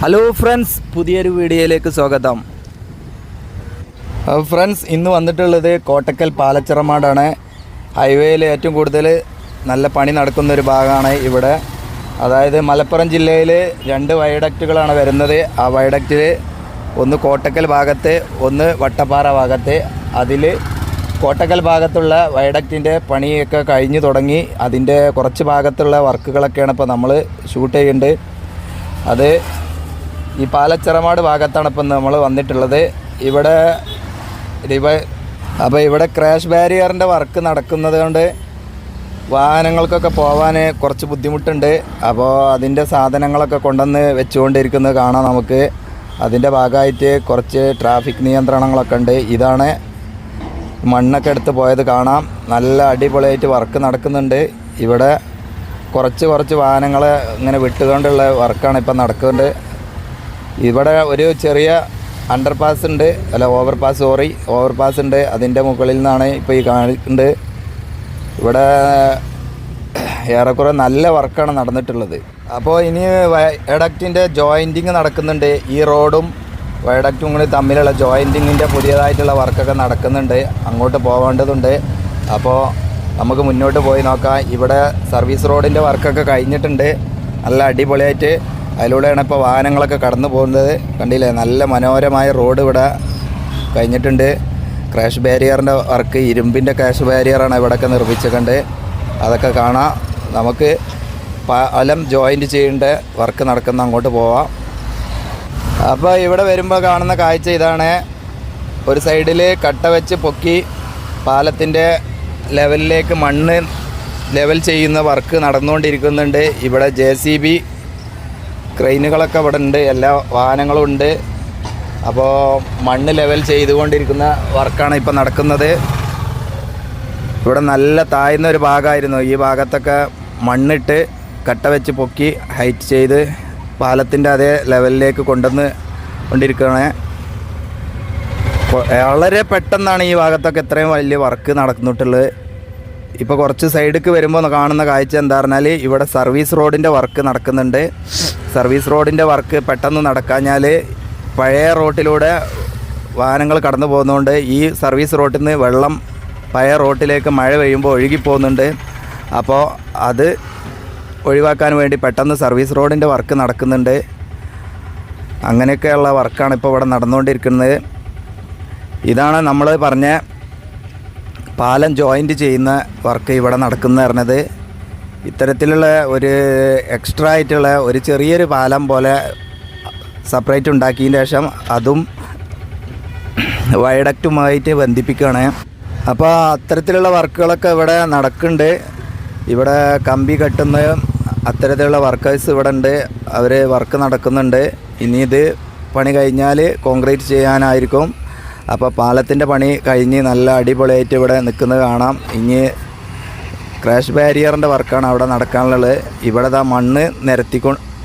Hello friends, പുതിയൊരു വീഡിയോയിലേക്ക് സ്വാഗതം. ഫ്രണ്ട്സ്, ഇന്ന് വന്നിട്ടുള്ളത് കോട്ടക്കൽ പാലച്ചിറമാടാണ്. ഹൈവേയിൽ ഏറ്റവും കൂടുതൽ നല്ല പണി നടക്കുന്നൊരു ഭാഗമാണ് ഇവിടെ. അതായത് മലപ്പുറം ജില്ലയിൽ 2 വയഡക്റ്റുകളാണ് വരുന്നത്. ആ വയഡക്റ്റിൽ ഒന്ന് കോട്ടക്കൽ ഭാഗത്ത്, ഒന്ന് വട്ടപ്പാറ ഭാഗത്ത്. അതിൽ കോട്ടക്കൽ ഭാഗത്തുള്ള വയഡക്റ്റിൻ്റെ പണിയൊക്കെ കഴിഞ്ഞു തുടങ്ങി. അതിൻ്റെ കുറച്ച് ഭാഗത്തുള്ള വർക്കുകളൊക്കെയാണ് ഇപ്പോൾ നമ്മൾ ഷൂട്ട് ചെയ്യുന്നുണ്ട്. അത് ഈ പാലച്ചിറമാട് ഭാഗത്താണ് ഇപ്പം നമ്മൾ വന്നിട്ടുള്ളത്. അപ്പോൾ ഇവിടെ ക്രാഷ് ബാരിയറിൻ്റെ വർക്ക് നടക്കുന്നത് കൊണ്ട് വാഹനങ്ങൾക്കൊക്കെ പോകാൻ കുറച്ച് ബുദ്ധിമുട്ടുണ്ട്. അപ്പോൾ അതിൻ്റെ സാധനങ്ങളൊക്കെ കൊണ്ടുവന്ന് വെച്ചുകൊണ്ടിരിക്കുന്നത് കാണാം നമുക്ക്. അതിൻ്റെ ഭാഗമായിട്ട് കുറച്ച് ട്രാഫിക് നിയന്ത്രണങ്ങളൊക്കെ ഉണ്ട്. ഇതാണ് മണ്ണൊക്കെ എടുത്ത് പോയത് കാണാം. നല്ല അടിപൊളിയായിട്ട് വർക്ക് നടക്കുന്നുണ്ട്. ഇവിടെ കുറച്ച് വാഹനങ്ങൾ ഇങ്ങനെ വിട്ടുകൊണ്ടുള്ള വർക്കാണ് ഇപ്പം നടക്കുന്നുണ്ട്. ഇവിടെ ഒരു ചെറിയ അണ്ടർപാസ് ഉണ്ട്, ഓവർപാസ് ഉണ്ട്. അതിൻ്റെ മുകളിൽ നിന്നാണ് ഇപ്പോൾ ഈ കാണിക്കുന്നത്. ഇവിടെ ഏറെക്കുറെ നല്ല വർക്കാണ് നടന്നിട്ടുള്ളത്. അപ്പോൾ ഇനി വയഡക്റ്റിൻ്റെ ജോയിൻറ്റിങ് നടക്കുന്നുണ്ട്. ഈ റോഡും വയഡക്റ്റും കൂടി തമ്മിലുള്ള ജോയിൻറ്റിങ്ങിൻ്റെ പുതിയതായിട്ടുള്ള വർക്കൊക്കെ നടക്കുന്നുണ്ട്. അങ്ങോട്ട് പോകേണ്ടതുണ്ട്. അപ്പോൾ നമുക്ക് മുന്നോട്ട് പോയി നോക്കാം. ഇവിടെ സർവീസ് റോഡിൻ്റെ വർക്കൊക്കെ കഴിഞ്ഞിട്ടുണ്ട്. നല്ല അടിപൊളിയായിട്ട് അതിലൂടെയാണ് ഇപ്പോൾ വാഹനങ്ങളൊക്കെ കടന്നു പോകുന്നത്. കണ്ടില്ലേ, നല്ല മനോഹരമായ റോഡ് ഇവിടെ കഴിഞ്ഞിട്ടുണ്ട്. ക്രാഷ് ബാരിയറിൻ്റെ വർക്ക്, ഇരുമ്പിൻ്റെ ക്രാഷ് ബാരിയറാണ് ഇവിടെയൊക്കെ നിർമ്മിച്ചിട്ടുണ്ട്. അതൊക്കെ കാണാം. നമുക്ക് പാലം ജോയിൻറ്റ് ചെയ്യേണ്ട വർക്ക് നടക്കുന്ന അങ്ങോട്ട് പോവാം. അപ്പോൾ ഇവിടെ വരുമ്പോൾ കാണുന്ന കാഴ്ച ഇതാണ്. ഒരു സൈഡിൽ കട്ട വെച്ച് പൊക്കി പാലത്തിൻ്റെ ലെവലിലേക്ക് മണ്ണ് ലെവൽ ചെയ്യുന്ന വർക്ക് നടന്നുകൊണ്ടിരിക്കുന്നുണ്ട്. ഇവിടെ JCB ക്രെയിനുകളൊക്കെ ഇവിടെ ഉണ്ട്, എല്ലാ വാഹനങ്ങളും ഉണ്ട്. അപ്പോൾ മണ്ണ് ലെവൽ ചെയ്തുകൊണ്ടിരിക്കുന്ന വർക്കാണ് ഇപ്പോൾ നടക്കുന്നത്. ഇവിടെ നല്ല താഴ്ന്ന ഒരു ഭാഗമായിരുന്നു. ഈ ഭാഗത്തൊക്കെ മണ്ണിട്ട് കട്ട വെച്ച് പൊക്കി ഹൈറ്റ് ചെയ്ത് പാലത്തിൻ്റെ അതേ ലെവലിലേക്ക് കൊണ്ടിരിക്കുകയാണ്. വളരെ പെട്ടെന്നാണ് ഈ ഭാഗത്തൊക്കെ ഇത്രയും വലിയ വർക്ക് നടന്നിട്ടുള്ളത്. ഇപ്പോൾ കുറച്ച് സൈഡിലേക്ക് വരുമ്പോൾ കാണുന്ന കാഴ്ച എന്താ പറഞ്ഞാൽ, ഇവിടെ സർവീസ് റോഡിൻ്റെ വർക്ക് നടക്കുന്നുണ്ട്. സർവീസ് റോഡിൻ്റെ വർക്ക് പെട്ടെന്ന് നടക്കാഞ്ഞാൽ പഴയ റോട്ടിലൂടെ വാഹനങ്ങൾ കടന്നു പോകുന്നതുകൊണ്ട് ഈ സർവീസ് റോട്ടിൽ നിന്ന് വെള്ളം പഴയ റോട്ടിലേക്ക് മഴ പെയ്യുമ്പോൾ ഒഴുകിപ്പോകുന്നുണ്ട്. അപ്പോൾ അത് ഒഴിവാക്കാൻ വേണ്ടി പെട്ടെന്ന് സർവീസ് റോഡിൻ്റെ വർക്ക് നടക്കുന്നുണ്ട്. അങ്ങനെയൊക്കെയുള്ള വർക്കാണ് ഇപ്പോൾ ഇവിടെ നടന്നുകൊണ്ടിരിക്കുന്നത്. ഇതാണ് നമ്മൾ പറഞ്ഞ പാലം ജോയിൻറ്റ് ചെയ്യുന്ന വർക്ക് ഇവിടെ നടക്കുന്നത് പറഞ്ഞത്. ഇത്തരത്തിലുള്ള ഒരു എക്സ്ട്രാ ആയിട്ടുള്ള ഒരു ചെറിയൊരു പാലം പോലെ സെപ്പറേറ്റ് ഉണ്ടാക്കിയതിന് ശേഷം അതും വയഡക്റ്റുമായിട്ട് ബന്ധിപ്പിക്കുകയാണ്. അപ്പോൾ അത്തരത്തിലുള്ള വർക്കുകളൊക്കെ ഇവിടെ നടക്കുന്നുണ്ട്. ഇവിടെ കമ്പി കെട്ടുന്ന അത്തരത്തിലുള്ള വർക്കേഴ്സ് ഇവിടെ ഉണ്ട്. അവർ വർക്ക് നടക്കുന്നുണ്ട്. ഇനി ഇത് പണി കഴിഞ്ഞാൽ കോൺക്രീറ്റ് ചെയ്യാനായിരിക്കും. അപ്പോൾ പാലത്തിൻ്റെ പണി കഴിഞ്ഞ് നല്ല അടിപൊളിയായിട്ട് ഇവിടെ നിൽക്കുന്നത് കാണാം. ഇനി ക്രാഷ് ബാരിയറിൻ്റെ വർക്കാണ് അവിടെ നടക്കാനുള്ളത്. ഇവിടെ മണ്ണ്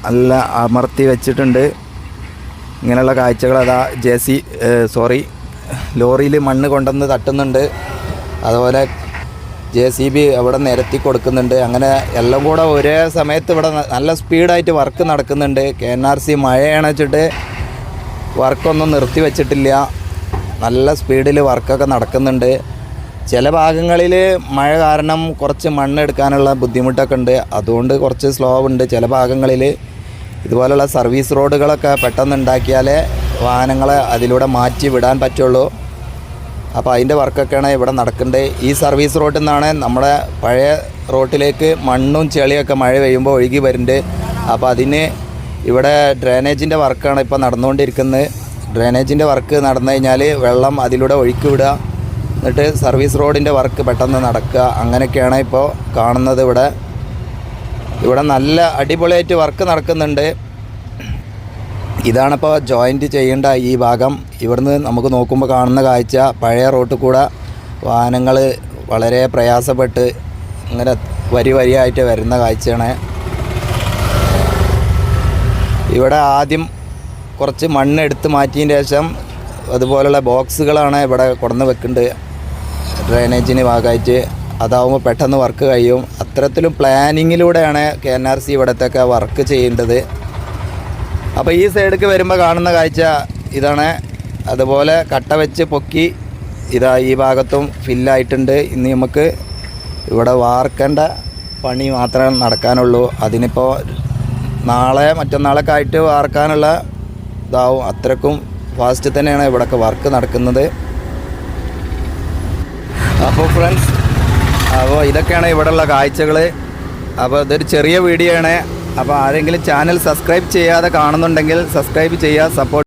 നല്ല അമർത്തി വെച്ചിട്ടുണ്ട്. ഇങ്ങനെയുള്ള കാഴ്ചകൾ ലോറിയിൽ മണ്ണ് കൊണ്ടുവന്ന് തട്ടുന്നുണ്ട്. അതുപോലെ JCB അവിടെ നിരത്തി കൊടുക്കുന്നുണ്ട്. അങ്ങനെ എല്ലാം കൂടെ ഒരേ സമയത്ത് ഇവിടെ നല്ല സ്പീഡായിട്ട് വർക്ക് നടക്കുന്നുണ്ട്. KNRC മഴയാണ് വെച്ചിട്ട് വർക്കൊന്നും നിർത്തി വെച്ചിട്ടില്ല. നല്ല സ്പീഡിൽ വർക്കൊക്കെ നടക്കുന്നുണ്ട്. ചില ഭാഗങ്ങളിൽ മഴ കാരണം കുറച്ച് മണ്ണെടുക്കാനുള്ള ബുദ്ധിമുട്ടൊക്കെ ഉണ്ട്. അതുകൊണ്ട് കുറച്ച് സ്ലോ ഉണ്ട്. ചില ഭാഗങ്ങളിൽ ഇതുപോലുള്ള സർവീസ് റോഡുകളൊക്കെ പെട്ടെന്ന് ഉണ്ടാക്കിയാലേ വാഹനങ്ങളെ അതിലൂടെ മാറ്റി വിടാൻ പറ്റുള്ളൂ. അപ്പോൾ അതിൻ്റെ വർക്കൊക്കെയാണ് ഇവിടെ നടക്കേണ്ടത്. ഈ സർവീസ് റോഡിൽ നിന്നാണ് നമ്മുടെ പഴയ റോട്ടിലേക്ക് മണ്ണും ചെളിയൊക്കെ മഴ പെയ്യുമ്പോൾ ഒഴുകി വരുന്നുണ്ട്. അപ്പോൾ അതിന് ഇവിടെ ഡ്രെയിനേജിൻ്റെ വർക്കാണ് ഇപ്പോൾ നടന്നുകൊണ്ടിരിക്കുന്നത്. ഡ്രെയിനേജിൻ്റെ വർക്ക് നടന്നു കഴിഞ്ഞാൽ വെള്ളം അതിലൂടെ ഒഴുക്കി വിടുക, എന്നിട്ട് സർവീസ് റോഡിൻ്റെ വർക്ക് പെട്ടെന്ന് നടക്കുക. അങ്ങനെയൊക്കെയാണ് ഇപ്പോൾ കാണുന്നത്. ഇവിടെ നല്ല അടിപൊളിയായിട്ട് വർക്ക് നടക്കുന്നുണ്ട്. ഇതാണിപ്പോൾ ജോയിൻറ്റ് ചെയ്യേണ്ട ഈ ഭാഗം. ഇവിടുന്ന് നമുക്ക് നോക്കുമ്പോൾ കാണുന്ന കാഴ്ച പഴയ റോട്ടിൽ കൂടെ വാഹനങ്ങൾ വളരെ പ്രയാസപ്പെട്ട് ഇങ്ങനെ വരിയായിട്ട് വരുന്ന കാഴ്ചയാണ്. ഇവിടെ ആദ്യം കുറച്ച് മണ്ണ് എടുത്ത് മാറ്റിയതിന് ശേഷം അതുപോലുള്ള ബോക്സുകളാണ് ഇവിടെ കൊണ്ടുവന്ന് വെക്കുന്നുണ്ട് ഡ്രെയിനേജിന് ഭാഗമായിട്ട്. അതാവുമ്പോൾ പെട്ടെന്ന് വർക്ക് കഴിയും. അത്തരത്തിലും പ്ലാനിങ്ങിലൂടെയാണ് KNRC ഇവിടത്തെയൊക്കെ വർക്ക് ചെയ്യേണ്ടത്. അപ്പോൾ ഈ സൈഡിലേക്ക് വരുമ്പോൾ കാണുന്ന കാഴ്ച ഇതാണ്. അതുപോലെ കട്ട വെച്ച് പൊക്കി ഇതാ ഈ ഭാഗത്തും ഫില്ലായിട്ടുണ്ട്. ഇനി നമുക്ക് ഇവിടെ വാർക്കേണ്ട പണി മാത്രമേ നടക്കാനുള്ളൂ. അതിനിപ്പോൾ നാളെ മറ്റന്നാളൊക്കെ ആയിട്ട് വാർക്കാനുള്ള ഇതാവും. അത്രക്കും ഫാസ്റ്റ് തന്നെയാണ് ഇവിടെയൊക്കെ വർക്ക് നടക്കുന്നത്. അപ്പോൾ ഫ്രണ്ട്സ്, അപ്പോൾ ഇതൊക്കെയാണ് ഇവിടെയുള്ള കാഴ്ചകൾ. അപ്പോൾ ഇതൊരു ചെറിയ വീഡിയോ ആണ്. അപ്പോൾ ആരെങ്കിലും ചാനൽ സബ്സ്ക്രൈബ് ചെയ്യാതെ കാണുന്നുണ്ടെങ്കിൽ സബ്സ്ക്രൈബ് ചെയ്യുക, സപ്പോർട്ട്